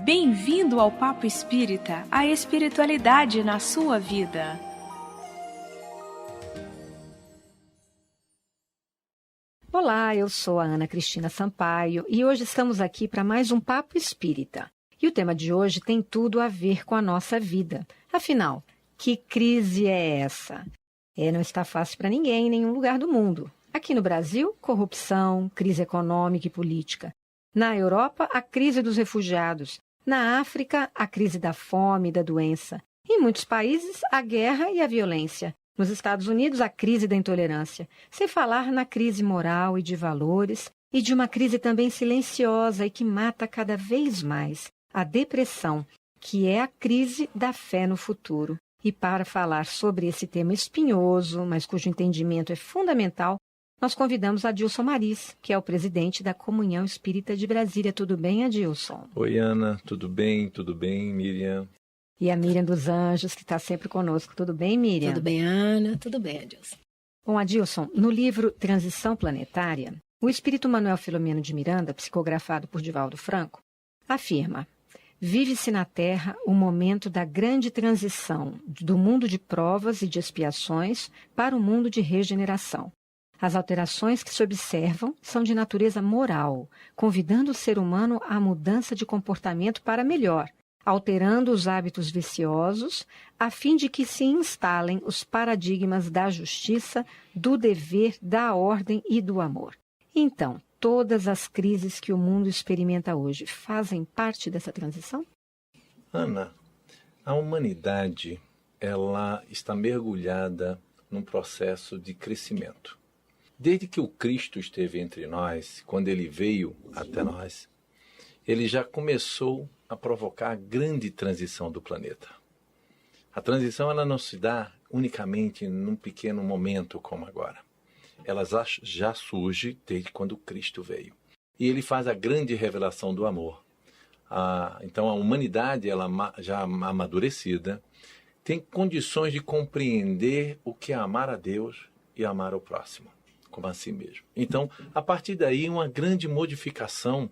Bem-vindo ao Papo Espírita, a espiritualidade na sua vida. Olá, eu sou a Ana Cristina Sampaio e hoje estamos aqui para mais um Papo Espírita. E o tema de hoje tem tudo a ver com a nossa vida. Afinal, que crise é essa? Não está fácil para ninguém em nenhum lugar do mundo. Aqui no Brasil, corrupção, crise econômica e política. Na Europa, a crise dos refugiados. Na África, a crise da fome e da doença. Em muitos países, a guerra e a violência. Nos Estados Unidos, a crise da intolerância. Sem falar na crise moral e de valores, e de uma crise também silenciosa e que mata cada vez mais, a depressão, que é a crise da fé no futuro. E para falar sobre esse tema espinhoso, mas cujo entendimento é fundamental, nós convidamos Adilson Maris, que é o presidente da Comunhão Espírita de Brasília. Tudo bem, Adilson? Oi, Ana. Tudo bem, Miriam? E a Miriam dos Anjos, que está sempre conosco. Tudo bem, Miriam? Tudo bem, Ana. Tudo bem, Adilson. Bom, Adilson, no livro Transição Planetária, o espírito Manuel Filomeno de Miranda, psicografado por Divaldo Franco, afirma: vive-se na Terra o momento da grande transição do mundo de provas e de expiações para o mundo de regeneração. As alterações que se observam são de natureza moral, convidando o ser humano à mudança de comportamento para melhor, alterando os hábitos viciosos, a fim de que se instalem os paradigmas da justiça, do dever, da ordem e do amor. Então, todas as crises que o mundo experimenta hoje fazem parte dessa transição? Ana, a humanidade ela está mergulhada num processo de crescimento. Desde que o Cristo esteve entre nós, quando ele veio até nós, ele já começou a provocar a grande transição do planeta. A transição ela não se dá unicamente num pequeno momento como agora. Ela já surge desde quando Cristo veio. E ele faz a grande revelação do amor. Então a humanidade ela já amadurecida tem condições de compreender o que é amar a Deus e amar o próximo, como a si mesmo. Então, a partir daí, uma grande modificação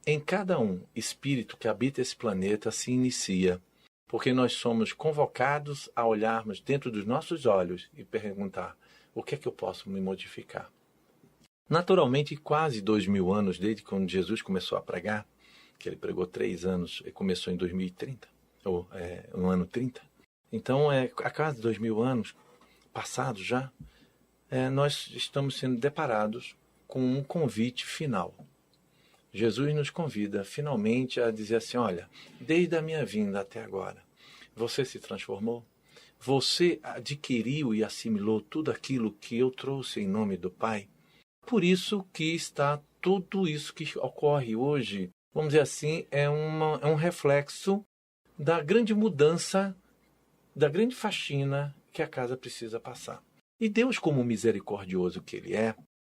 em cada espírito que habita esse planeta se inicia, porque nós somos convocados a olharmos dentro dos nossos olhos e perguntar: o que é que eu posso me modificar? Naturalmente, quase 2000 anos, desde quando Jesus começou a pregar, que ele pregou 3 anos e começou em 2030, no ano 30. Então, há quase 2000 anos passados já, nós estamos sendo deparados com um convite final. Jesus nos convida finalmente a dizer assim: olha, desde a minha vinda até agora, você se transformou? Você adquiriu e assimilou tudo aquilo que eu trouxe em nome do Pai? Por isso que está tudo isso que ocorre hoje, vamos dizer assim, é um reflexo da grande mudança, da grande faxina que a casa precisa passar. E Deus, como misericordioso que Ele é,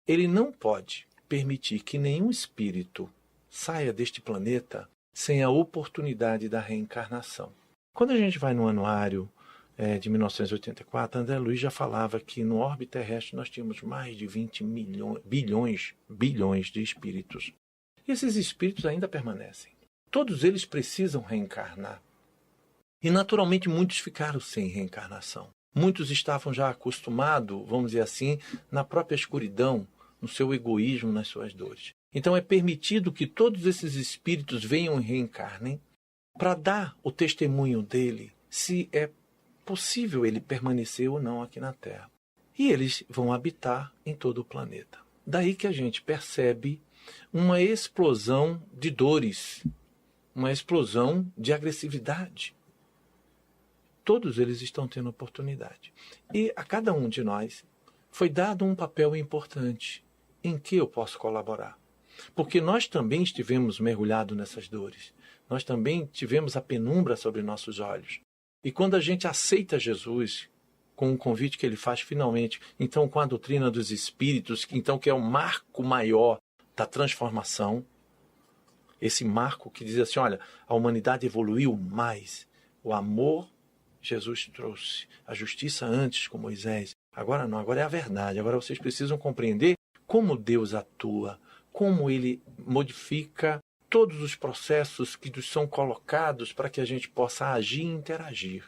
Ele não pode permitir que nenhum espírito saia deste planeta sem a oportunidade da reencarnação. Quando a gente vai no anuário de 1984, André Luiz já falava que no orbe terrestre nós tínhamos mais de 20 bilhões de espíritos. E esses espíritos ainda permanecem. Todos eles precisam reencarnar. E naturalmente muitos ficaram sem reencarnação. Muitos estavam já acostumados, vamos dizer assim, na própria escuridão, no seu egoísmo, nas suas dores. Então é permitido que todos esses espíritos venham e reencarnem para dar o testemunho dele, se é possível ele permanecer ou não aqui na Terra. E eles vão habitar em todo o planeta. Daí que a gente percebe uma explosão de dores, uma explosão de agressividade. Todos eles estão tendo oportunidade. E a cada um de nós foi dado um papel importante. Em que eu posso colaborar? Porque nós também estivemos mergulhados nessas dores. Nós também tivemos a penumbra sobre nossos olhos. E quando a gente aceita Jesus, com o convite que ele faz finalmente, então com a doutrina dos espíritos, então que é o marco maior da transformação, esse marco que diz assim: olha, a humanidade evoluiu mais. O amor Jesus trouxe, a justiça antes com Moisés. Agora não, agora é a verdade. Agora vocês precisam compreender como Deus atua, como ele modifica todos os processos que nos são colocados para que a gente possa agir e interagir.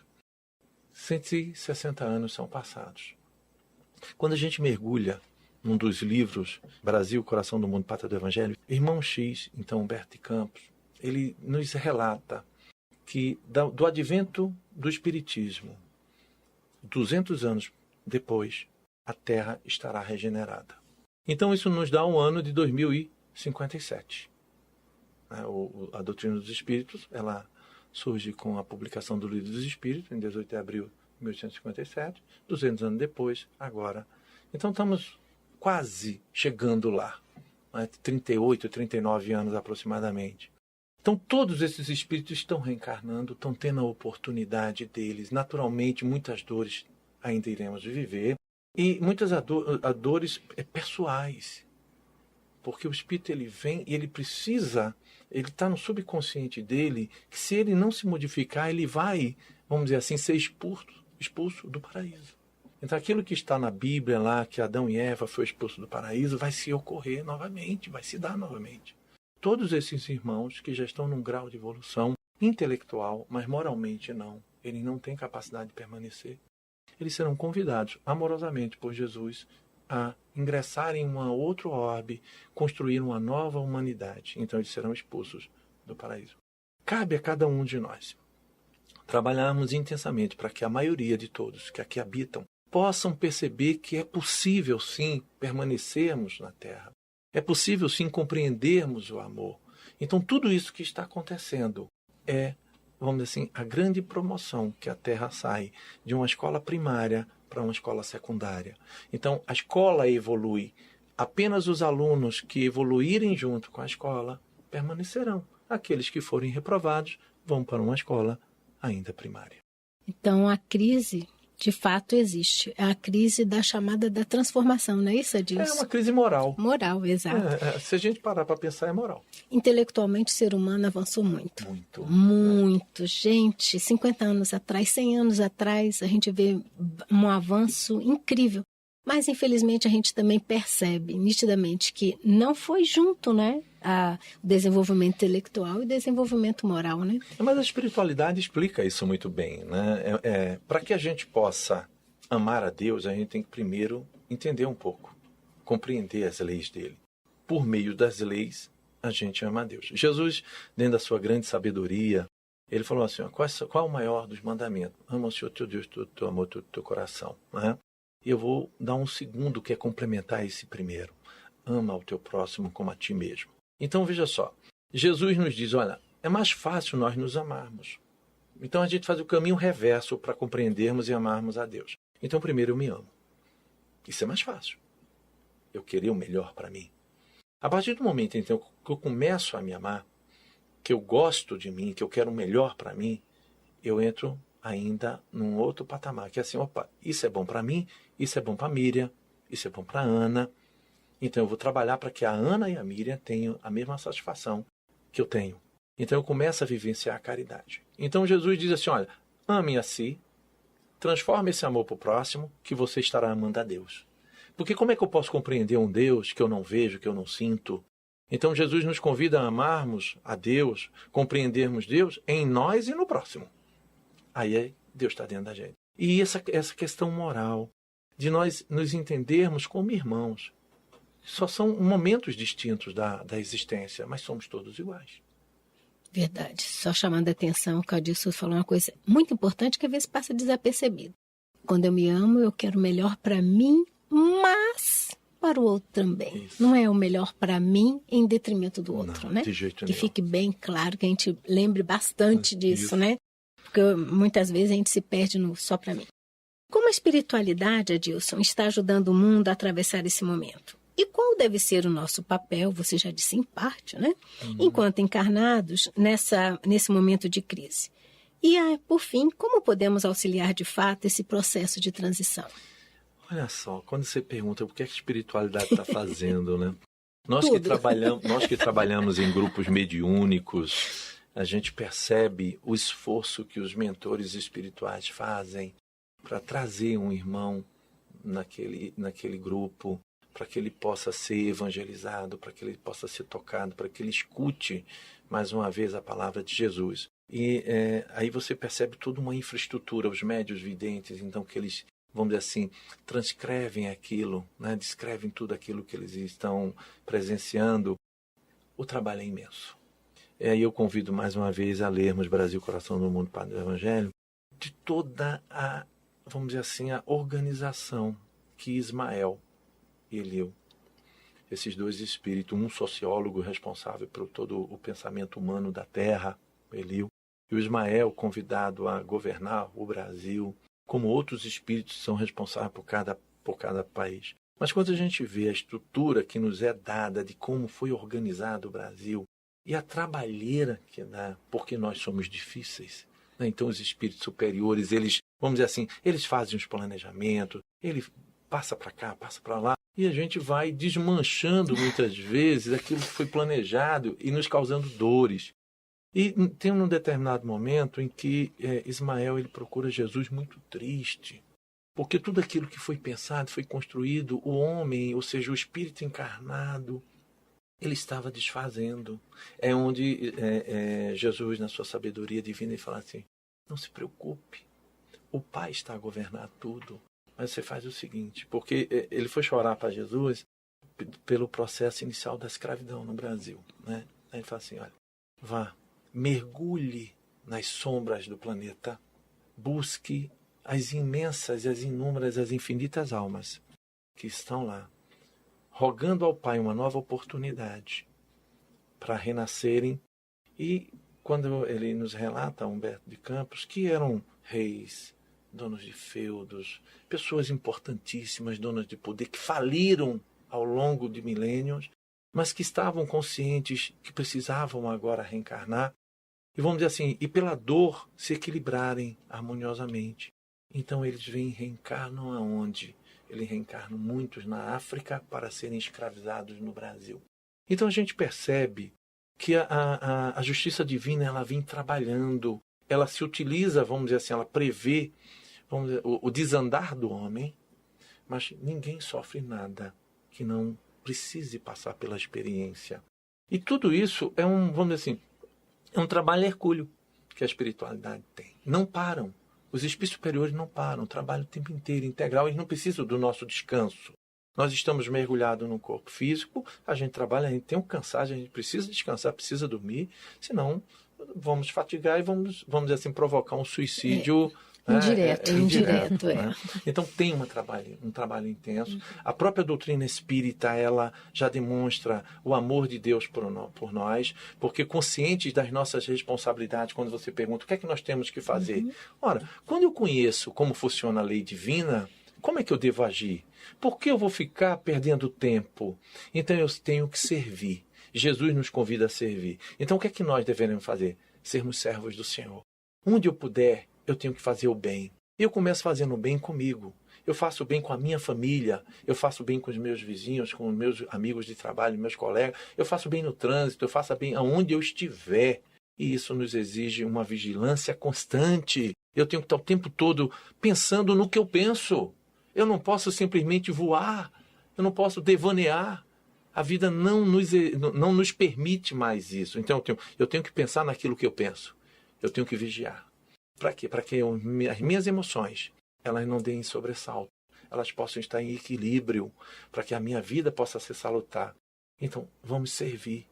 160 anos são passados. Quando a gente mergulha num dos livros, Brasil, Coração do Mundo, Pátria do Evangelho, Irmão X, então Humberto de Campos, ele nos relata que do advento do Espiritismo, 200 anos depois, a Terra estará regenerada. Então isso nos dá um ano de 2057. A doutrina dos Espíritos, ela surge com a publicação do Livro dos Espíritos, em 18 de abril de 1857, 200 anos depois, agora. Então estamos quase chegando lá, 38, 39 anos aproximadamente. Então todos esses espíritos estão reencarnando, estão tendo a oportunidade deles. Naturalmente, muitas dores ainda iremos viver, e muitas dores pessoais, porque o espírito ele vem e ele precisa, ele está no subconsciente dele, que se ele não se modificar, ele vai, vamos dizer assim, ser expulso do paraíso. Então aquilo que está na Bíblia lá, que Adão e Eva foram expulsos do paraíso, vai se ocorrer novamente, vai se dar novamente. Todos esses irmãos que já estão num grau de evolução intelectual, mas moralmente não, eles não têm capacidade de permanecer, eles serão convidados amorosamente por Jesus a ingressar em um outro orbe, construir uma nova humanidade. Então eles serão expulsos do paraíso. Cabe a cada um de nós trabalharmos intensamente para que a maioria de todos que aqui habitam possam perceber que é possível sim permanecermos na Terra. É possível sim compreendermos o amor. Então tudo isso que está acontecendo é, vamos dizer assim, a grande promoção que a Terra sai de uma escola primária para uma escola secundária. Então a escola evolui. Apenas os alunos que evoluírem junto com a escola permanecerão. Aqueles que forem reprovados vão para uma escola ainda primária. Então a crise de fato existe. É a crise da chamada da transformação, não é isso, Adilson? É uma crise moral. Moral, exato. Se a gente parar para pensar, é moral. Intelectualmente, o ser humano avançou muito. Muito. Gente, 50 anos atrás, 100 anos atrás, a gente vê um avanço incrível. Mas, infelizmente, a gente também percebe nitidamente que não foi junto, né? O desenvolvimento intelectual e o desenvolvimento moral, né? Mas a espiritualidade explica isso muito bem, né? Para que a gente possa amar a Deus, a gente tem que primeiro entender um pouco, compreender as leis dele. Por meio das leis, a gente ama a Deus. Jesus, dentro da sua grande sabedoria, ele falou assim, qual é o maior dos mandamentos? Ama o Senhor teu Deus, teu amor, teu coração, né? E eu vou dar um segundo que é complementar esse primeiro. Ama o teu próximo como a ti mesmo. Então, veja só. Jesus nos diz, olha, é mais fácil nós nos amarmos. Então, a gente faz o caminho reverso para compreendermos e amarmos a Deus. Então, primeiro eu me amo. Isso é mais fácil. Eu querer o melhor para mim. A partir do momento então, que eu começo a me amar, que eu gosto de mim, que eu quero o melhor para mim, eu entro ainda num outro patamar, que é assim, opa, isso é bom para mim, isso é bom para a Miriam, isso é bom para a Ana. Então eu vou trabalhar para que a Ana e a Miriam tenham a mesma satisfação que eu tenho. Então eu começo a vivenciar a caridade. Então Jesus diz assim, olha, ame a si, transforme esse amor para o próximo, que você estará amando a Deus. Porque como é que eu posso compreender um Deus que eu não vejo, que eu não sinto? Então Jesus nos convida a amarmos a Deus, compreendermos Deus em nós e no próximo. Aí Deus está dentro da gente. E essa questão moral, de nós nos entendermos como irmãos. Só são momentos distintos da existência, mas somos todos iguais. Verdade. Só chamando a atenção, o Adilson falou uma coisa muito importante que às vezes passa desapercebido. Quando eu me amo, eu quero o melhor para mim, mas para o outro também. Isso. Não é o melhor para mim em detrimento do outro, Não, né? de jeito que nenhum. Fique bem claro, que a gente lembre bastante disso, Isso. né? Porque muitas vezes a gente se perde no só para mim. Como a espiritualidade, Adilson, está ajudando o mundo a atravessar esse momento? E qual deve ser o nosso papel, você já disse em parte, né? Enquanto encarnados nesse momento de crise. E, por fim, como podemos auxiliar de fato esse processo de transição? Olha só, quando você pergunta o que a espiritualidade está fazendo, né? Nós que trabalhamos em grupos mediúnicos, a gente percebe o esforço que os mentores espirituais fazem para trazer um irmão naquele grupo, para que ele possa ser evangelizado, para que ele possa ser tocado, para que ele escute mais uma vez a palavra de Jesus. E aí você percebe toda uma infraestrutura, os médios videntes, então que eles, vamos dizer assim, transcrevem aquilo, né? Descrevem tudo aquilo que eles estão presenciando. O trabalho é imenso. E aí eu convido mais uma vez a lermos Brasil, Coração do Mundo, Padre do Evangelho, de toda a, vamos dizer assim, a organização que Ismael e Eliú, esses dois espíritos, um sociólogo responsável por todo o pensamento humano da Terra, Eliú, e o Ismael convidado a governar o Brasil, como outros espíritos são responsáveis por cada país. Mas quando a gente vê a estrutura que nos é dada de como foi organizado o Brasil e a trabalheira que dá, porque nós somos difíceis, né? Então os espíritos superiores, eles, vamos dizer assim, eles fazem os planejamentos, ele passa para cá, passa para lá, e a gente vai desmanchando muitas vezes aquilo que foi planejado e nos causando dores. E tem um determinado momento em que Ismael ele procura Jesus muito triste, porque tudo aquilo que foi pensado, foi construído, o homem, ou seja, o espírito encarnado, ele estava desfazendo. É onde Jesus, na sua sabedoria divina, ele fala assim, não se preocupe, o Pai está a governar tudo, mas você faz o seguinte, porque ele foi chorar para Jesus pelo processo inicial da escravidão no Brasil, né? Aí ele fala assim, olha, vá, mergulhe nas sombras do planeta, busque as imensas, as inúmeras, as infinitas almas que estão lá, rogando ao Pai uma nova oportunidade para renascerem. E quando ele nos relata, Humberto de Campos, que eram reis, donos de feudos, pessoas importantíssimas, donas de poder, que faliram ao longo de milênios, mas que estavam conscientes que precisavam agora reencarnar, e vamos dizer assim, e pela dor se equilibrarem harmoniosamente. Então eles vêm e reencarnam aonde? Eles reencarnam muitos na África para serem escravizados no Brasil. Então a gente percebe que a justiça divina ela vem trabalhando, ela se utiliza, vamos dizer assim, ela prevê o desandar do homem, mas ninguém sofre nada que não precise passar pela experiência. E tudo isso é vamos dizer assim, é um trabalho hercúleo que a espiritualidade tem. Não param. Os espíritos superiores não param, trabalham o tempo inteiro, integral, eles não precisam do nosso descanso. Nós estamos mergulhados no corpo físico, a gente trabalha, a gente tem um cansaço, a gente precisa descansar, precisa dormir, senão vamos fatigar e vamos dizer assim, provocar um suicídio indireto. Né? Então tem um trabalho intenso. A própria doutrina espírita, ela já demonstra o amor de Deus por nós, porque conscientes das nossas responsabilidades, quando você pergunta o que é que nós temos que fazer. Ora, quando eu conheço como funciona a lei divina, como é que eu devo agir? Por que eu vou ficar perdendo tempo? Então eu tenho que servir. Jesus nos convida a servir. Então o que é que nós deveremos fazer? Sermos servos do Senhor. Onde eu puder, eu tenho que fazer o bem. Eu começo fazendo o bem comigo. Eu faço o bem com a minha família. Eu faço o bem com os meus vizinhos, com os meus amigos de trabalho, meus colegas. Eu faço o bem no trânsito. Eu faço o bem aonde eu estiver. E isso nos exige uma vigilância constante. Eu tenho que estar o tempo todo pensando no que eu penso. Eu não posso simplesmente voar. Eu não posso devanear. A vida não nos permite mais isso. Então eu tenho que pensar naquilo que eu penso. Eu tenho que vigiar. Para quê? Para que as minhas emoções elas não deem sobressalto. Elas possam estar em equilíbrio. Para que a minha vida possa ser salutar. Então, vamos servir.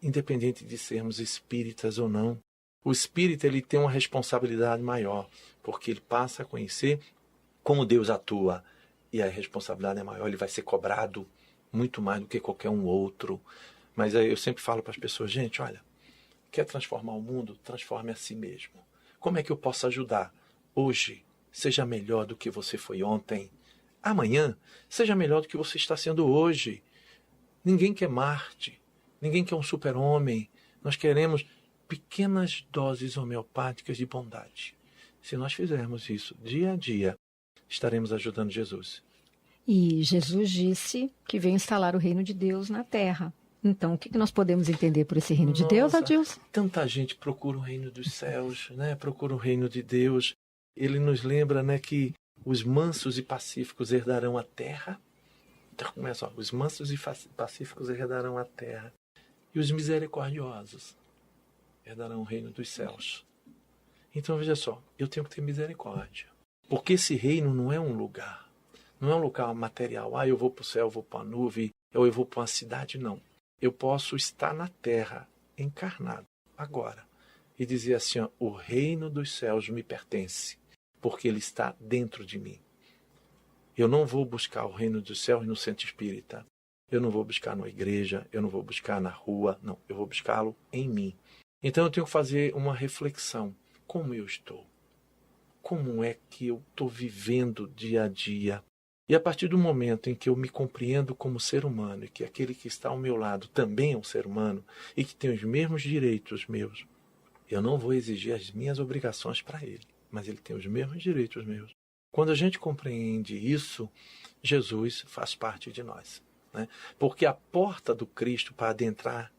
Independente de sermos espíritas ou não. O espírita ele tem uma responsabilidade maior. Porque ele passa a conhecer como Deus atua. E a responsabilidade é maior. Ele vai ser cobrado muito mais do que qualquer um outro. Mas aí eu sempre falo para as pessoas, gente, olha, quer transformar o mundo? Transforme a si mesmo. Como é que eu posso ajudar? Hoje, seja melhor do que você foi ontem. Amanhã, seja melhor do que você está sendo hoje. Ninguém quer Marte. Ninguém quer um super-homem. Nós queremos pequenas doses homeopáticas de bondade. Se nós fizermos isso dia a dia, estaremos ajudando Jesus. E Jesus disse que veio instalar o reino de Deus na Terra. Então, o que nós podemos entender por esse reino de Deus, Adilson? Tanta gente procura o reino dos céus, né? Procura o reino de Deus. Ele nos lembra, né, que os mansos e pacíficos herdarão a terra. Então começa, os mansos e pacíficos herdarão a terra, e os misericordiosos herdarão o reino dos céus. Então veja só, eu tenho que ter misericórdia. Porque esse reino não é um lugar. Não é um lugar material. Eu vou para o céu, eu vou para a nuvem, ou eu vou para uma cidade. Não. Eu posso estar na terra, encarnado, agora, e dizer assim, o reino dos céus me pertence, porque ele está dentro de mim. Eu não vou buscar o reino dos céus no centro espírita. Eu não vou buscar na igreja, eu não vou buscar na rua. Não, eu vou buscá-lo em mim. Então eu tenho que fazer uma reflexão. Como eu estou? Como é que eu estou vivendo dia a dia? E a partir do momento em que eu me compreendo como ser humano e que aquele que está ao meu lado também é um ser humano e que tem os mesmos direitos meus, eu não vou exigir as minhas obrigações para ele, mas ele tem os mesmos direitos meus. Quando a gente compreende isso, Jesus faz parte de nós, né? Porque a porta do Cristo para adentrar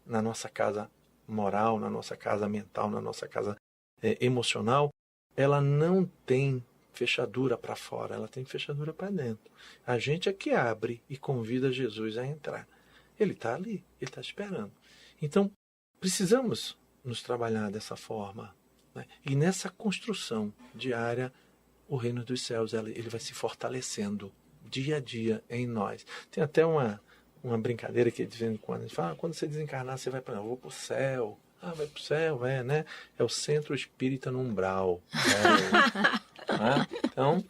na nossa casa moral, na nossa casa mental, na nossa casa emocional, ela não tem fechadura para fora, ela tem fechadura para dentro. A gente é que abre e convida Jesus a entrar. Ele está ali, ele está esperando. Então, precisamos nos trabalhar dessa forma, né? E nessa construção diária, o reino dos céus, ele vai se fortalecendo dia a dia em nós. Tem até uma brincadeira que de vez em quando a gente fala, quando você desencarnar, você vai para, eu vou para o céu. Vai para o céu, né? É o centro espírita no umbral. Então,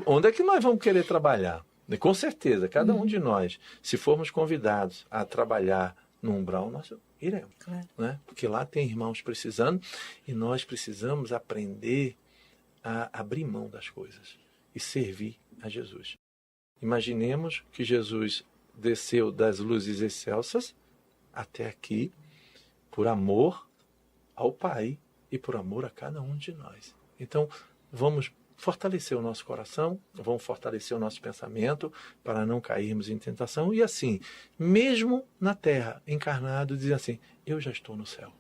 onde é que nós vamos querer trabalhar? Com certeza, cada um de nós, se formos convidados a trabalhar no umbral, nós iremos. Claro. Né? Porque lá tem irmãos precisando e nós precisamos aprender a abrir mão das coisas e servir a Jesus. Imaginemos que Jesus desceu das luzes excelsas até aqui por amor ao Pai e por amor a cada um de nós. Então, vamos fortalecer o nosso coração, vamos fortalecer o nosso pensamento para não cairmos em tentação e assim, mesmo na terra, encarnado, dizer assim, eu já estou no céu.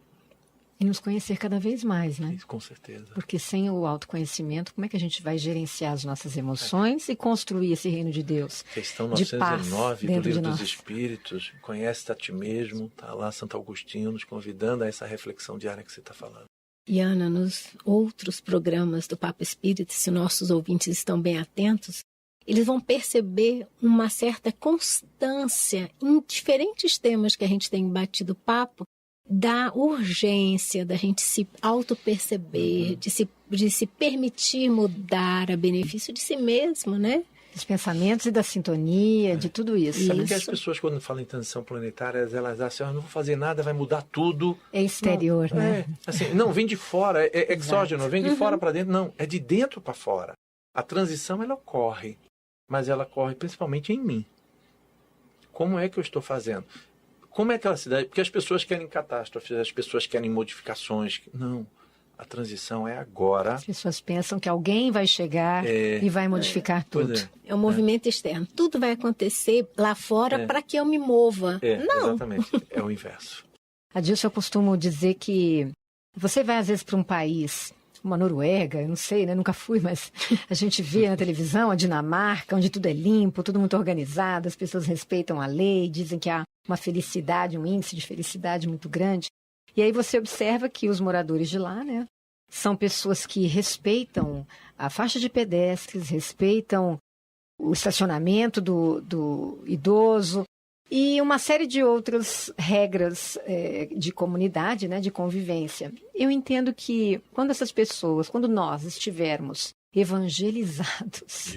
E nos conhecer cada vez mais, né? Isso, com certeza. Porque sem o autoconhecimento, como é que a gente vai gerenciar as nossas emoções e construir esse reino de Deus? Questão de 909 paz do Livro dos Espíritos. Conhece-te a ti mesmo. Está lá Santo Agostinho nos convidando a essa reflexão diária que você está falando. E Ana, nos outros programas do Papo Espírita, se nossos ouvintes estão bem atentos, eles vão perceber uma certa constância em diferentes temas que a gente tem batido papo, da urgência da gente se auto-perceber, de se permitir mudar a benefício de si mesmo, né? Dos pensamentos e da sintonia, de tudo isso. Sabe né? que as pessoas, quando falam em transição planetária, elas acham, não vou fazer nada, vai mudar tudo. É exterior, não, né? Assim, não, vem de fora, é exógeno, vem de fora para dentro. Não, é de dentro para fora. A transição, ela ocorre, mas ela ocorre principalmente em mim. Como é que eu estou fazendo? Como é aquela cidade? Porque as pessoas querem catástrofes, as pessoas querem modificações. Não, a transição é agora. As pessoas pensam que alguém vai chegar e vai modificar tudo. É um movimento externo. Tudo vai acontecer lá fora para que eu me mova. Não. Exatamente. É o inverso. Adilson, eu costumo dizer que você vai às vezes para um país, uma Noruega, eu não sei, né? Nunca fui, mas a gente vê na televisão a Dinamarca, onde tudo é limpo, tudo muito organizado, as pessoas respeitam a lei, dizem que há uma felicidade, um índice de felicidade muito grande. E aí você observa que os moradores de lá, né, são pessoas que respeitam a faixa de pedestres, respeitam o estacionamento do idoso e uma série de outras regras de comunidade, né, de convivência. Eu entendo que quando nós estivermos evangelizados,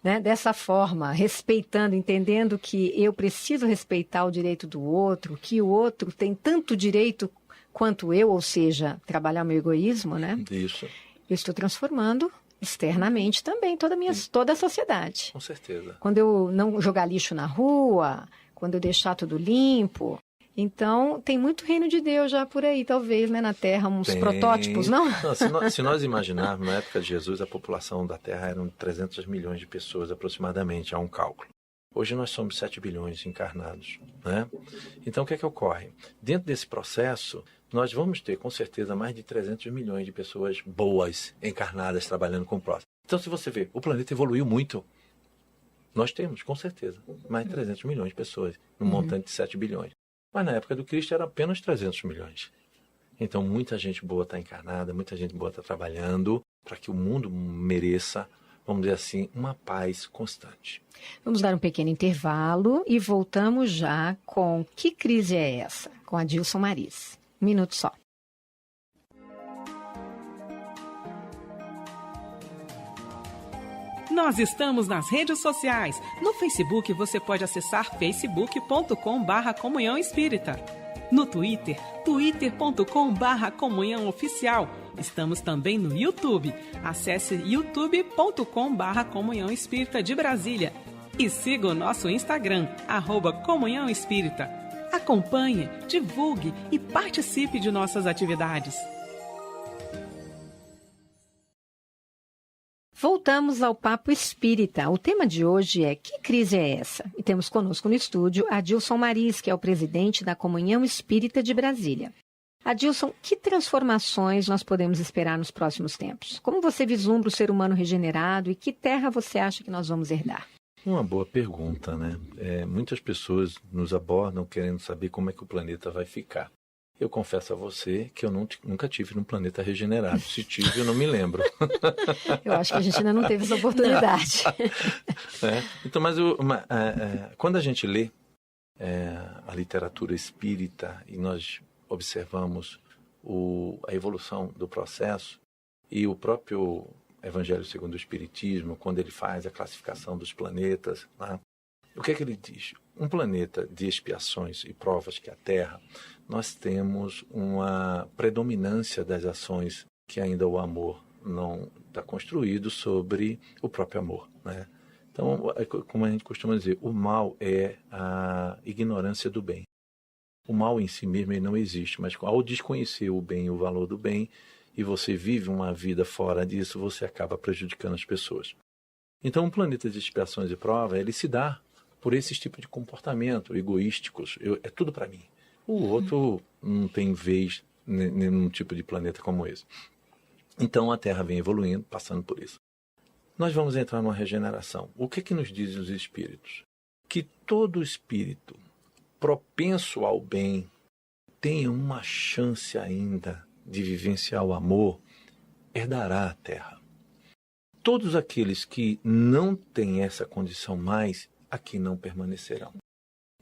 né, dessa forma, respeitando, entendendo que eu preciso respeitar o direito do outro, que o outro tem tanto direito quanto eu, ou seja, trabalhar o meu egoísmo, né? Isso. Eu estou transformando externamente também toda a sociedade. Com certeza. Quando eu não jogar lixo na rua, quando eu deixar tudo limpo. Então, tem muito reino de Deus já por aí, talvez, né, na Terra, uns protótipos, não? Não, se nós imaginarmos, na época de Jesus, a população da Terra eram 300 milhões de pessoas aproximadamente, há um cálculo. Hoje nós somos 7 bilhões encarnados, né? Então, o que é que ocorre? Dentro desse processo, nós vamos ter, com certeza, mais de 300 milhões de pessoas boas, encarnadas, trabalhando com o próximo. Então, se você vê, o planeta evoluiu muito. Nós temos, com certeza, mais de 300 milhões de pessoas, num montante de 7 bilhões. Mas na época do Cristo era apenas 300 milhões. Então muita gente boa está encarnada, muita gente boa está trabalhando para que o mundo mereça, vamos dizer assim, uma paz constante. Vamos dar um pequeno intervalo e voltamos já com Que Crise é Essa? Com Adilson Maris. Um minuto só. Nós estamos nas redes sociais. No Facebook você pode acessar facebook.com/Comunhão Espírita. No Twitter, twitter.com/Comunhão Oficial. Estamos também no YouTube. Acesse youtube.com/Comunhão Espírita de Brasília. E siga o nosso Instagram, @Comunhão Espírita. Acompanhe, divulgue e participe de nossas atividades. Voltamos ao Papo Espírita. O tema de hoje é Que Crise é Essa? E temos conosco no estúdio Adilson Maris, que é o presidente da Comunhão Espírita de Brasília. Adilson, que transformações nós podemos esperar nos próximos tempos? Como você vislumbra o ser humano regenerado e que terra você acha que nós vamos herdar? Uma boa pergunta, né? Muitas pessoas nos abordam querendo saber como é que o planeta vai ficar. Eu confesso a você que eu nunca tive num planeta regenerado. Se tive, eu não me lembro. Eu acho que a gente ainda não teve essa oportunidade. Então, quando a gente lê a literatura espírita e nós observamos a evolução do processo e o próprio Evangelho segundo o Espiritismo, quando ele faz a classificação dos planetas, né? O que é que ele diz? Um planeta de expiações e provas, que é a Terra, nós temos uma predominância das ações que ainda o amor não está construído sobre o próprio amor, né? Então, como a gente costuma dizer, o mal é a ignorância do bem. O mal em si mesmo ele não existe, mas ao desconhecer o bem e o valor do bem, e você vive uma vida fora disso, você acaba prejudicando as pessoas. Então, um planeta de expiações e provas, ele se dá por esses tipos de comportamento egoísticos. É tudo para mim. O outro não tem vez num tipo de planeta como esse. Então a Terra vem evoluindo, passando por isso. Nós vamos entrar numa regeneração. O que nos dizem os espíritos? Que todo espírito propenso ao bem tenha uma chance ainda de vivenciar o amor, herdará a Terra. Todos aqueles que não têm essa condição mais, aqui não permanecerão.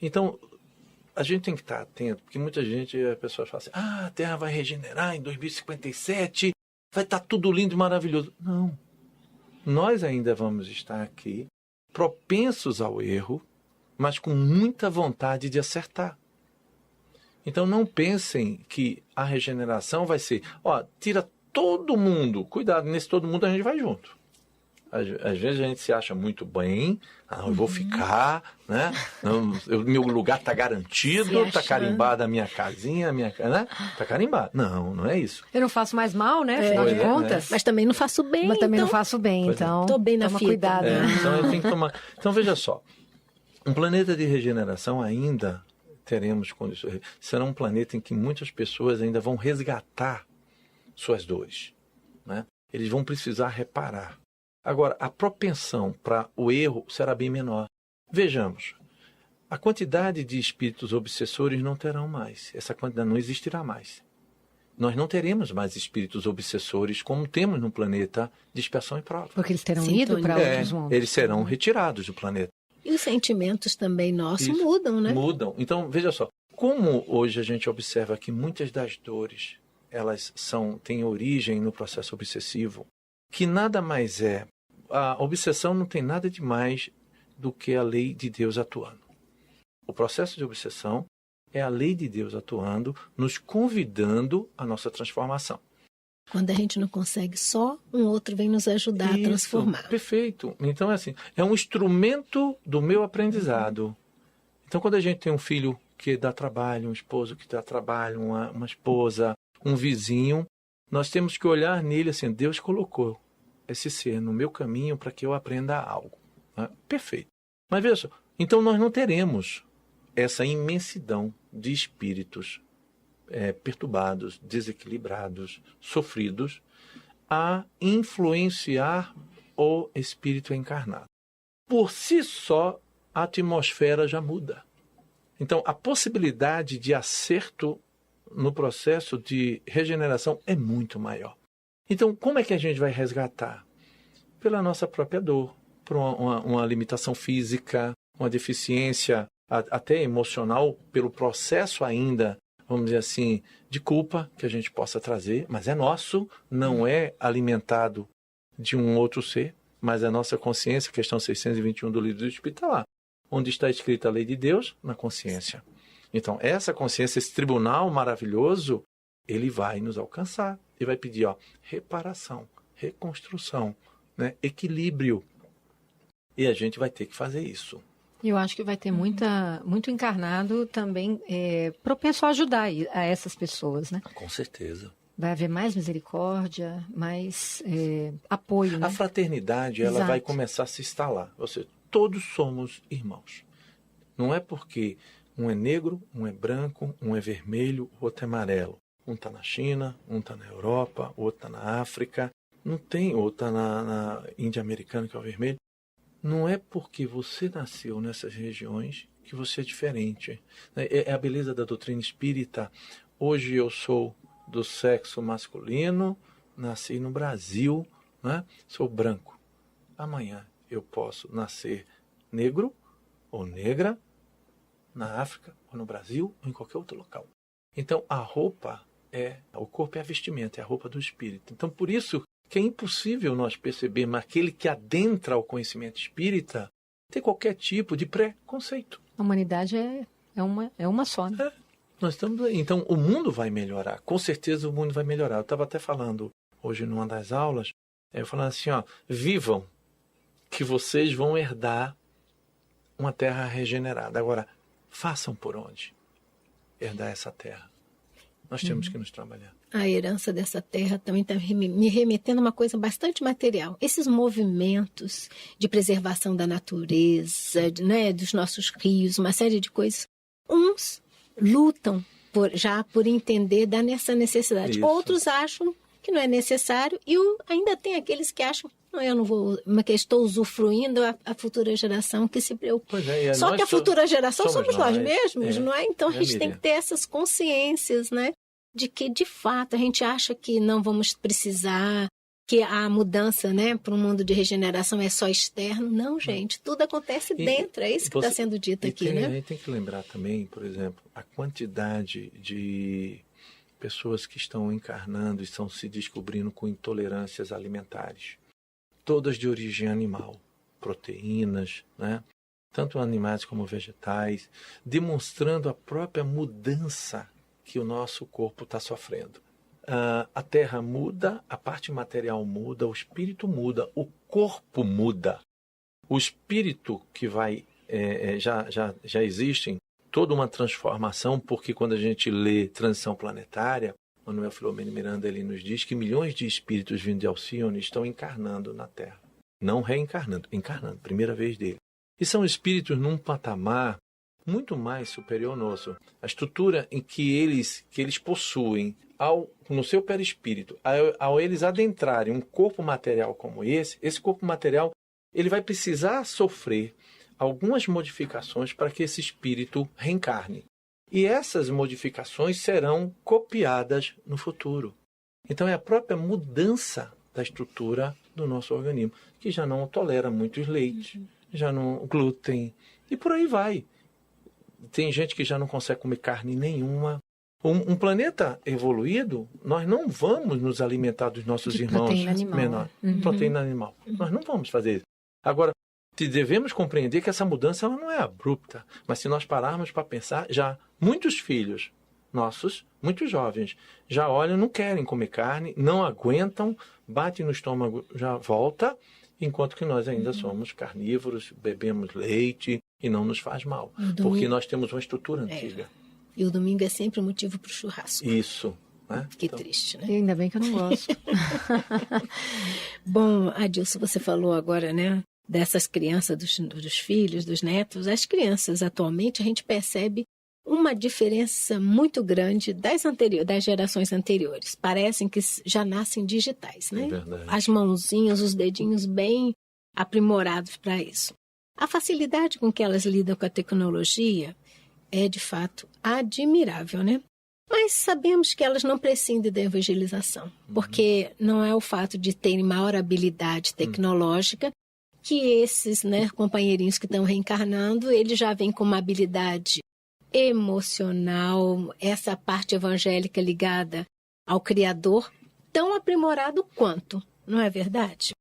Então, a gente tem que estar atento, porque muita gente, as pessoas falam assim, a Terra vai regenerar em 2057, vai estar tudo lindo e maravilhoso. Não. Nós ainda vamos estar aqui, propensos ao erro, mas com muita vontade de acertar. Então, não pensem que a regeneração vai ser, tira todo mundo. Cuidado, nesse todo mundo a gente vai junto. Às vezes a gente se acha muito bem, eu vou ficar, né? Meu lugar está garantido, está carimbada a minha casinha, né? Está carimbado. Não é isso. Eu não faço mais mal, né? Afinal de contas. Mas também não faço bem. Mas também não faço bem, então. Estou bem na toma fita. Cuidado. Então eu tenho que tomar. Então veja só, um planeta de regeneração ainda teremos condições. Será um planeta em que muitas pessoas ainda vão resgatar suas dores, né? Eles vão precisar reparar. Agora, a propensão para o erro será bem menor. Vejamos, a quantidade de espíritos obsessores não terão mais. Essa quantidade não existirá mais. Nós não teremos mais espíritos obsessores como temos no planeta de expiação e prova. Porque eles terão ido para outros mundos. Eles serão retirados do planeta. E os sentimentos também nossos mudam, né? Mudam. Então, veja só, como hoje a gente observa que muitas das dores, elas têm origem no processo obsessivo, que nada mais é. A obsessão não tem nada de mais do que a lei de Deus atuando. O processo de obsessão é a lei de Deus atuando, nos convidando à nossa transformação. Quando a gente não consegue só, um outro vem nos ajudar a transformar. Perfeito. Então, é um instrumento do meu aprendizado. Então, quando a gente tem um filho que dá trabalho, um esposo que dá trabalho, uma esposa, um vizinho, nós temos que olhar nele assim, Deus colocou esse ser no meu caminho para que eu aprenda algo. Né? Perfeito. Mas veja só, então nós não teremos essa imensidão de espíritos perturbados, desequilibrados, sofridos, a influenciar o espírito encarnado. por si só, a atmosfera já muda. Então, a possibilidade de acerto no processo de regeneração é muito maior. Então, como é que a gente vai resgatar? Pela nossa própria dor, por uma limitação física, uma deficiência até emocional, pelo processo ainda, vamos dizer assim, de culpa que a gente possa trazer, mas é nosso, não é alimentado de um outro ser, mas a nossa consciência, questão 621 do Livro do Espírito, está lá, onde está escrita a lei de Deus, na consciência. Então, essa consciência, esse tribunal maravilhoso, ele vai nos alcançar e vai pedir reparação, reconstrução, né? Equilíbrio. E a gente vai ter que fazer isso. Eu acho que vai ter muito encarnado também propenso a ajudar a essas pessoas, né? Com certeza. Vai haver mais misericórdia, mais apoio, né? A fraternidade, ela vai começar a se instalar. Ou seja, todos somos irmãos. Não é porque um é negro, um é branco, um é vermelho, o outro é amarelo. Um está na China, um está na Europa, o outro está na África. Não tem, ou está na Índia Americana, que é o vermelho. Não é porque você nasceu nessas regiões que você é diferente. É a beleza da doutrina espírita. Hoje eu sou do sexo masculino, nasci no Brasil, né? Sou branco. Amanhã eu posso nascer negro ou negra na África, ou no Brasil, ou em qualquer outro local. Então, a roupa o corpo é a vestimenta, é a roupa do espírito. Então, por isso que é impossível nós percebermos aquele que adentra ao conhecimento espírita ter qualquer tipo de preconceito. A humanidade é uma só, né? Nós estamos aí. Então, o mundo vai melhorar. Com certeza o mundo vai melhorar. Eu estava até falando hoje numa das aulas, eu falando assim, vivam que vocês vão herdar uma terra regenerada. Agora, façam por onde herdar essa terra. Nós temos que nos trabalhar. A herança dessa terra também está me remetendo a uma coisa bastante material. Esses movimentos de preservação da natureza, né, dos nossos rios, uma série de coisas. Uns lutam por entender dessa necessidade. Isso. Outros acham que não é necessário e ainda tem aqueles que acham eu não vou, mas que estou usufruindo a futura geração que se preocupa. Só que a futura geração somos nós mesmos, não é? Então a gente tem que ter essas consciências, né? De que, de fato, a gente acha que não vamos precisar, que a mudança, né, para um mundo de regeneração é só externo. Não, gente, tudo acontece dentro. É isso que está sendo dito aqui, né? A gente tem que lembrar também, por exemplo, a quantidade de pessoas que estão encarnando e estão se descobrindo com intolerâncias alimentares. Todas de origem animal, proteínas, né? Tanto animais como vegetais, demonstrando a própria mudança que o nosso corpo está sofrendo. A terra muda, a parte material muda, o espírito muda, o corpo muda. O espírito que vai, já existe toda uma transformação, porque quando a gente lê Transição Planetária, Manuel Filomeno Miranda ele nos diz que milhões de espíritos vindo de Alcione estão encarnando na Terra. Não reencarnando, encarnando, primeira vez dele. E são espíritos num patamar muito mais superior ao nosso. A estrutura em que eles possuem no seu perispírito, ao eles adentrarem um corpo material como esse corpo material ele vai precisar sofrer algumas modificações para que esse espírito reencarne. E essas modificações serão copiadas no futuro. Então é a própria mudança da estrutura do nosso organismo, que já não tolera muitos leites, já não glúten, e por aí vai. Tem gente que já não consegue comer carne nenhuma. Um planeta evoluído, nós não vamos nos alimentar dos nossos irmãos menores. Proteína animal. Nós não vamos fazer isso. Agora, devemos compreender que essa mudança ela não é abrupta, mas se nós pararmos para pensar, já muitos filhos nossos, muito jovens, já olham, não querem comer carne, não aguentam, bate no estômago, já volta, enquanto que nós ainda somos carnívoros, bebemos leite e não nos faz mal, porque nós temos uma estrutura antiga. E o domingo é sempre um motivo para o churrasco. Isso. Né? Que triste, né? E ainda bem que eu não gosto. Bom, Adilson, você falou agora, né? Dessas crianças, dos filhos, dos netos. As crianças, atualmente, a gente percebe uma diferença muito grande das gerações anteriores. Parecem que já nascem digitais, né? É verdade. As mãozinhas, os dedinhos bem aprimorados para isso. A facilidade com que elas lidam com a tecnologia é, de fato, admirável, né? Mas sabemos que elas não prescindem da evangelização, porque não é o fato de terem maior habilidade tecnológica que esses, né, companheirinhos que estão reencarnando, eles já vêm com uma habilidade emocional, essa parte evangélica ligada ao Criador, tão aprimorado quanto, não é verdade?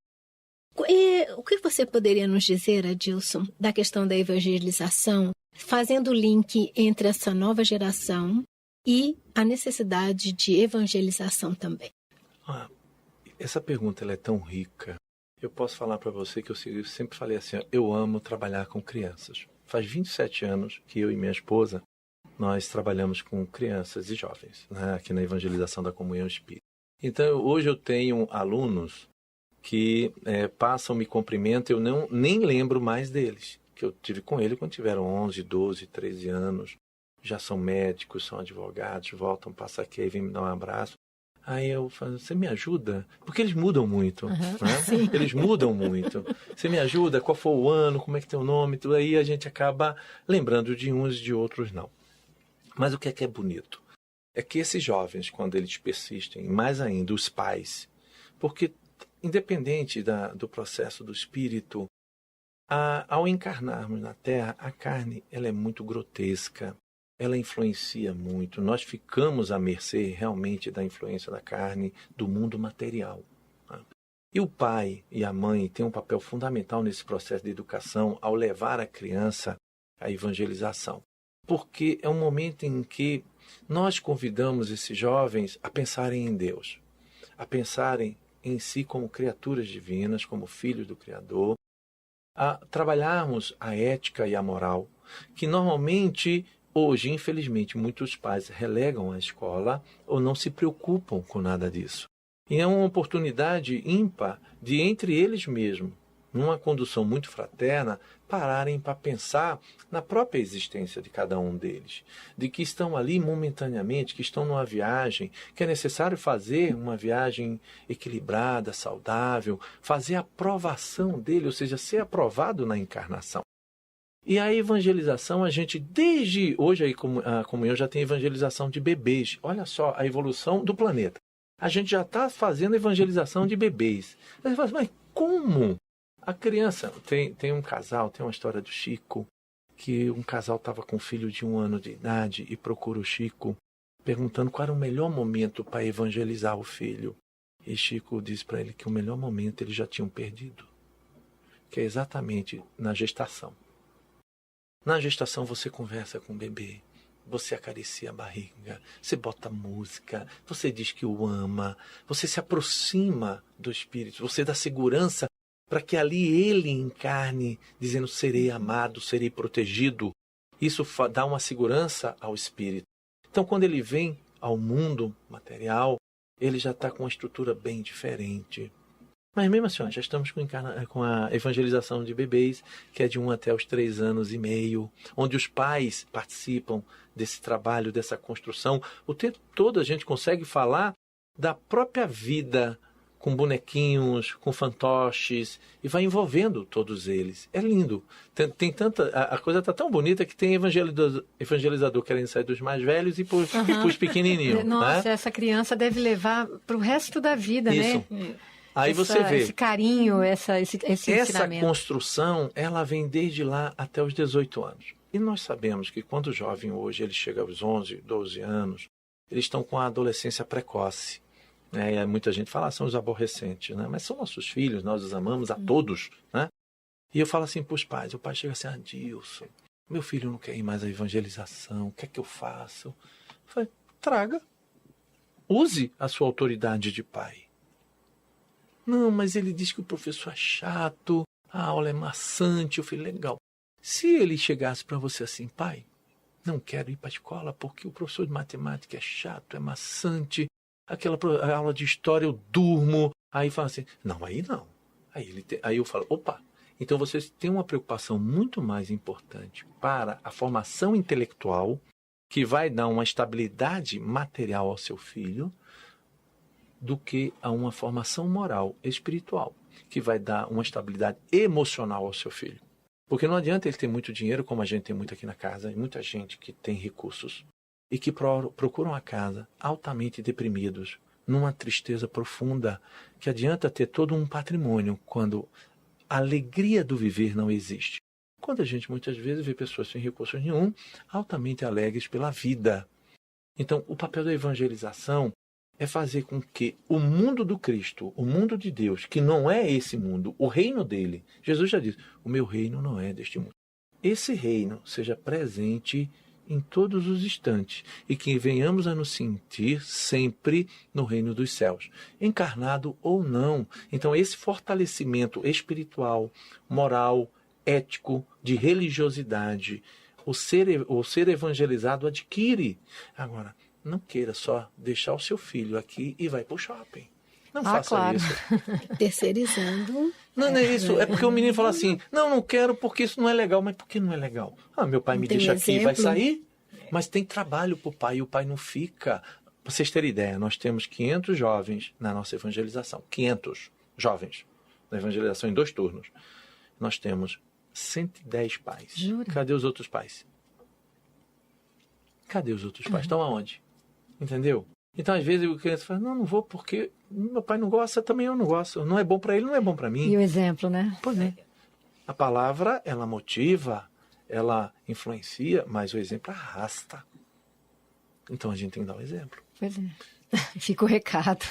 E o que você poderia nos dizer, Adilson, da questão da evangelização, fazendo o link entre essa nova geração e a necessidade de evangelização também? Essa pergunta ela é tão rica. Eu posso falar para você que eu sempre falei assim, eu amo trabalhar com crianças. Faz 27 anos que eu e minha esposa, nós trabalhamos com crianças e jovens, né, aqui na evangelização da Comunhão Espírita. Então, hoje eu tenho alunos que passam, me cumprimentam, eu nem lembro mais deles, que eu tive com ele quando tiveram 11, 12, 13 anos, já são médicos, são advogados, voltam, passam aqui e vêm me dar um abraço. Aí eu falo, você me ajuda? Porque eles mudam muito, né? Eles mudam muito. Você me ajuda? Qual foi o ano? Como é que tem o nome? Tudo aí a gente acaba lembrando de uns e de outros não. Mas o que é bonito? É que esses jovens, quando eles persistem, mais ainda os pais, porque independente do processo do espírito, ao encarnarmos na Terra, a carne ela é muito grotesca, ela influencia muito. Nós ficamos à mercê realmente da influência da carne, do mundo material. Né? E o pai e a mãe têm um papel fundamental nesse processo de educação ao levar a criança à evangelização. Porque é um momento em que nós convidamos esses jovens a pensarem em Deus, a pensarem em si como criaturas divinas, como filhos do Criador, a trabalharmos a ética e a moral, que normalmente, hoje, infelizmente, muitos pais relegam à escola ou não se preocupam com nada disso. E é uma oportunidade ímpar de, entre eles mesmos, numa condução muito fraterna, pararem para pensar na própria existência de cada um deles, de que estão ali momentaneamente, que estão numa viagem, que é necessário fazer uma viagem equilibrada, saudável, fazer a aprovação dele, ou seja, ser aprovado na encarnação. E a evangelização, a gente, desde hoje, aí, a Comunhão já tem evangelização de bebês. Olha só a evolução do planeta. A gente já está fazendo evangelização de bebês. Aí você fala, mas como? A criança, tem um casal, tem uma história do Chico, que um casal estava com um filho de 1 ano de idade e procura o Chico, perguntando qual era o melhor momento para evangelizar o filho. E Chico diz para ele que o melhor momento eles já tinham perdido, que é exatamente na gestação. Na gestação você conversa com o bebê, você acaricia a barriga, você bota música, você diz que o ama, você se aproxima do Espírito, você dá segurança para que ali ele encarne, dizendo serei amado, serei protegido. Isso dá uma segurança ao Espírito. Então, quando ele vem ao mundo material, ele já está com uma estrutura bem diferente. Mas mesmo assim, já estamos com a evangelização de bebês, que é de 1 até os 3 anos e meio, onde os pais participam desse trabalho, dessa construção. O tempo todo a gente consegue falar da própria vida, com bonequinhos, com fantoches, e vai envolvendo todos eles. É lindo. Tem tanta, a coisa está tão bonita que tem evangelizador querendo sair dos mais velhos e para os pequenininhos. Nossa, né? Essa criança deve levar para o resto da vida, Isso. né? Aí você vê. Esse carinho, esse ensinamento. Essa construção, ela vem desde lá até os 18 anos. E nós sabemos que quando o jovem hoje ele chega aos 11, 12 anos, eles estão com a adolescência precoce. Muita gente fala, são os aborrecentes, né? Mas são nossos filhos, nós os amamos a todos, né? E eu falo assim para os pais, o pai chega assim, Adilson, meu filho não quer ir mais à evangelização, o que é que eu faço? Eu falei, traga, use a sua autoridade de pai. Não, mas ele diz que o professor é chato, a aula é maçante. Eu falei, legal. Se ele chegasse para você assim, pai, não quero ir para a escola porque o professor de matemática é chato, é maçante, aquela aula de história eu durmo. Aí fala assim, não. Aí eu falo, opa, então vocês têm uma preocupação muito mais importante para a formação intelectual, que vai dar uma estabilidade material ao seu filho, do que a uma formação moral, espiritual, que vai dar uma estabilidade emocional ao seu filho. Porque não adianta ele ter muito dinheiro, como a gente tem muito aqui na casa, e muita gente que tem recursos e que procuram a casa altamente deprimidos, numa tristeza profunda, que adianta ter todo um patrimônio quando a alegria do viver não existe. Quando a gente muitas vezes vê pessoas sem recursos nenhum, altamente alegres pela vida. Então, o papel da evangelização é fazer com que o mundo do Cristo, o mundo de Deus, que não é esse mundo, o reino dele, Jesus já disse, o meu reino não é deste mundo. Esse reino seja presente em todos os instantes e que venhamos a nos sentir sempre no reino dos céus, encarnado ou não. Então, esse fortalecimento espiritual, moral, ético, de religiosidade, o ser evangelizado adquire. Agora, não queira só deixar o seu filho aqui e vai para o shopping. Não faça claro. isso. Terceirizando. Não é isso. É porque o menino fala assim, não quero porque isso não é legal. Mas por que não é legal? Meu pai me deixa aqui e vai sair. Mas tem trabalho para o pai e o pai não fica. Para vocês terem ideia, nós temos 500 jovens na nossa evangelização. 500 jovens na evangelização em 2 turnos. Nós temos 110 pais. Jura? Cadê os outros pais? Cadê os outros pais? Estão aonde? Entendeu? Então, às vezes, o criança fala, não vou porque meu pai não gosta, também eu não gosto. Não é bom para ele, não é bom para mim. E o exemplo, né? Pois é. A palavra, ela motiva, ela influencia, mas o exemplo arrasta. Então, a gente tem que dar o exemplo. Pois é. Fica o recado.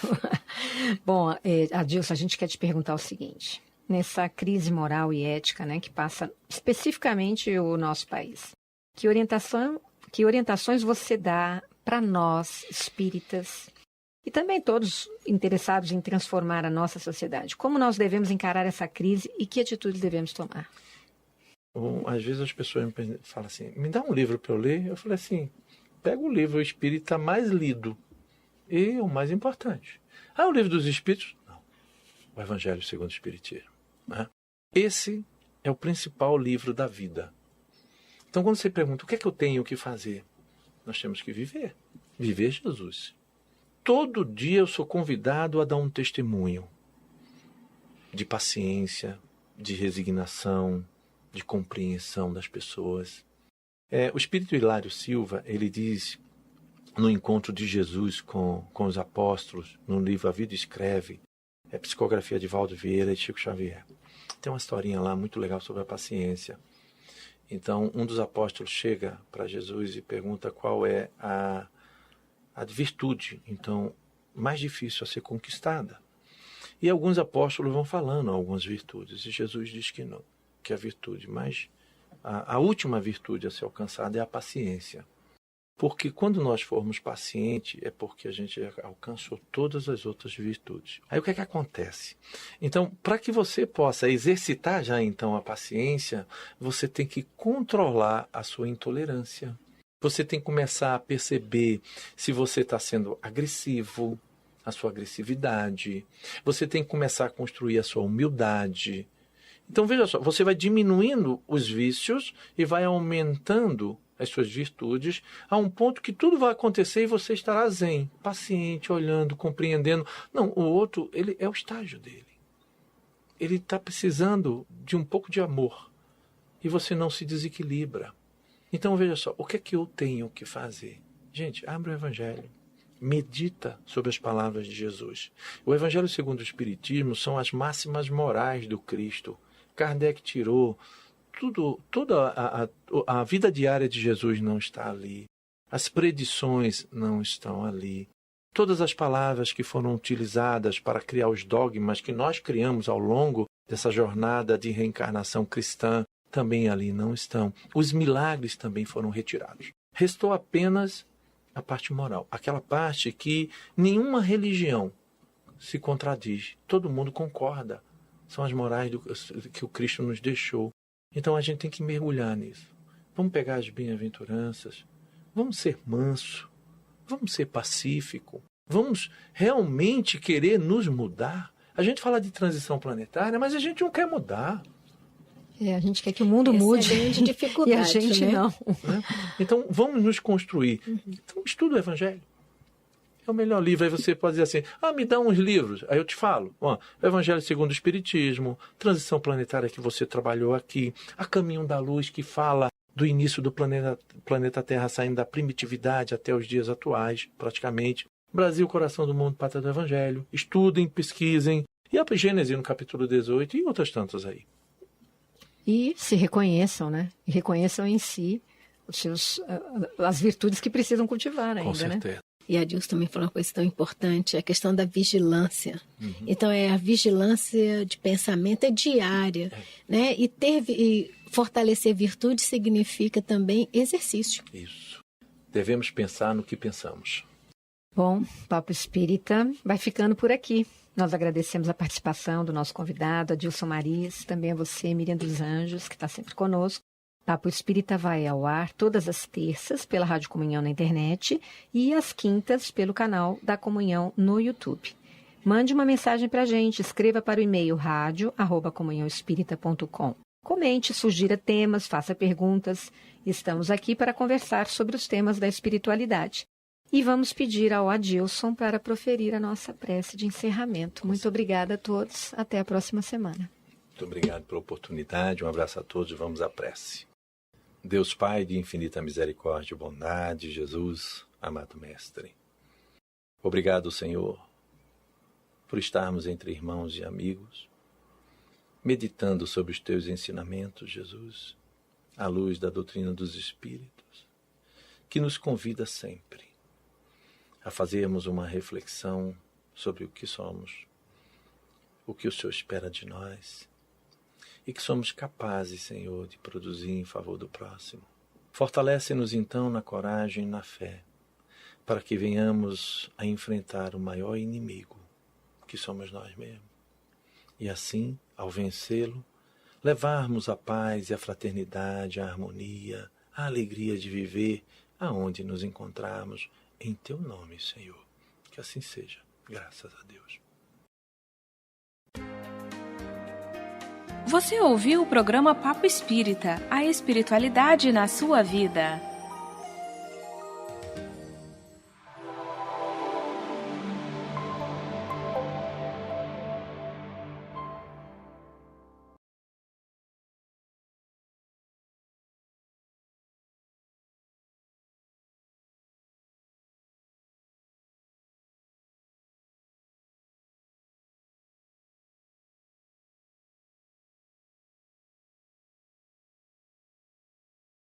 Bom, Adilson, a gente quer te perguntar o seguinte. Nessa crise moral e ética, né, que passa especificamente o nosso país, que orientações você dá para nós, espíritas, e também todos interessados em transformar a nossa sociedade? Como nós devemos encarar essa crise e que atitudes devemos tomar? Às vezes as pessoas me falam assim, me dá um livro para eu ler. Eu falei assim, pega o livro espírita mais lido e o mais importante. O livro dos espíritos? Não. O Evangelho segundo o Espiritismo. Né? Esse é o principal livro da vida. Então, quando você pergunta, o que é que eu tenho que fazer? Nós temos que viver. Viver Jesus. Todo dia eu sou convidado a dar um testemunho de paciência, de resignação, de compreensão das pessoas. O espírito Hilário Silva, ele diz, no encontro de Jesus com os apóstolos, no livro A Vida Escreve, psicografia de Valdo Vieira e Chico Xavier. Tem uma historinha lá muito legal sobre a paciência. Então, um dos apóstolos chega para Jesus e pergunta qual é a virtude, então, mais difícil a ser conquistada. E alguns apóstolos vão falando algumas virtudes, e Jesus diz que não, que a virtude mais... A última virtude a ser alcançada é a paciência. Porque quando nós formos pacientes, é porque a gente alcançou todas as outras virtudes. Aí o que é que acontece? Então, para que você possa exercitar já então a paciência, você tem que controlar a sua intolerância. Você tem que começar a perceber se você está sendo agressivo, a sua agressividade. Você tem que começar a construir a sua humildade. Então, veja só, você vai diminuindo os vícios e vai aumentando as suas virtudes, a um ponto que tudo vai acontecer e você estará zen, paciente, olhando, compreendendo. Não, o outro, ele é o estágio dele. Ele está precisando de um pouco de amor e você não se desequilibra. Então, veja só, o que é que eu tenho que fazer? Gente, abre o Evangelho, medita sobre as palavras de Jesus. O Evangelho segundo o Espiritismo são as máximas morais do Cristo. Kardec tirou toda a vida diária de Jesus não está ali. As predições não estão ali. Todas as palavras que foram utilizadas para criar os dogmas que nós criamos ao longo dessa jornada de reencarnação cristã também ali não estão. Os milagres também foram retirados. Restou apenas a parte moral. Aquela parte que nenhuma religião se contradiz. Todo mundo concorda. São as morais que o Cristo nos deixou. Então a gente tem que mergulhar nisso. Vamos pegar as bem-aventuranças, vamos ser manso, vamos ser pacífico, vamos realmente querer nos mudar. A gente fala de transição planetária, mas a gente não quer mudar. A gente quer que o mundo mude. É grande dificuldade, e a gente né? não. Né? Então vamos nos construir. Então estuda o Evangelho. É o melhor livro. Aí você pode dizer assim, me dá uns livros. Aí eu te falo, Evangelho segundo o Espiritismo, Transição Planetária que você trabalhou aqui, A Caminho da Luz, que fala do início do planeta Terra saindo da primitividade até os dias atuais, praticamente. Brasil, Coração do Mundo, Pátria do Evangelho. Estudem, pesquisem. E a Gênesis no capítulo 18 e outras tantas aí. E se reconheçam, né? E reconheçam em si as virtudes que precisam cultivar ainda, Com certeza. né? E a Dilson também falou uma coisa tão importante, a questão da vigilância. Então, a vigilância de pensamento é diária, né? E fortalecer virtude significa também exercício. Isso. Devemos pensar no que pensamos. Bom, Papo Espírita vai ficando por aqui. Nós agradecemos a participação do nosso convidado, Adilson Maris, também a você, Miriam dos Anjos, que está sempre conosco. Papo Espírita vai ao ar todas as terças pela Rádio Comunhão na internet e às quintas pelo canal da Comunhão no YouTube. Mande uma mensagem para a gente, escreva para o e-mail radio@comunhãoespírita.com. Comente, sugira temas, faça perguntas. Estamos aqui para conversar sobre os temas da espiritualidade. E vamos pedir ao Adilson para proferir a nossa prece de encerramento. Muito obrigada a todos. Até a próxima semana. Muito obrigado pela oportunidade. Um abraço a todos e vamos à prece. Deus Pai de infinita misericórdia e bondade, Jesus, amado Mestre. Obrigado, Senhor, por estarmos entre irmãos e amigos, meditando sobre os Teus ensinamentos, Jesus, à luz da doutrina dos Espíritos, que nos convida sempre a fazermos uma reflexão sobre o que somos, o que o Senhor espera de nós, e que somos capazes, Senhor, de produzir em favor do próximo. Fortalece-nos, então, na coragem e na fé, para que venhamos a enfrentar o maior inimigo, que somos nós mesmos. E assim, ao vencê-lo, levarmos a paz e a fraternidade, a harmonia, a alegria de viver aonde nos encontrarmos, em Teu nome, Senhor. Que assim seja. Graças a Deus. Você ouviu o programa Papo Espírita, a espiritualidade na sua vida.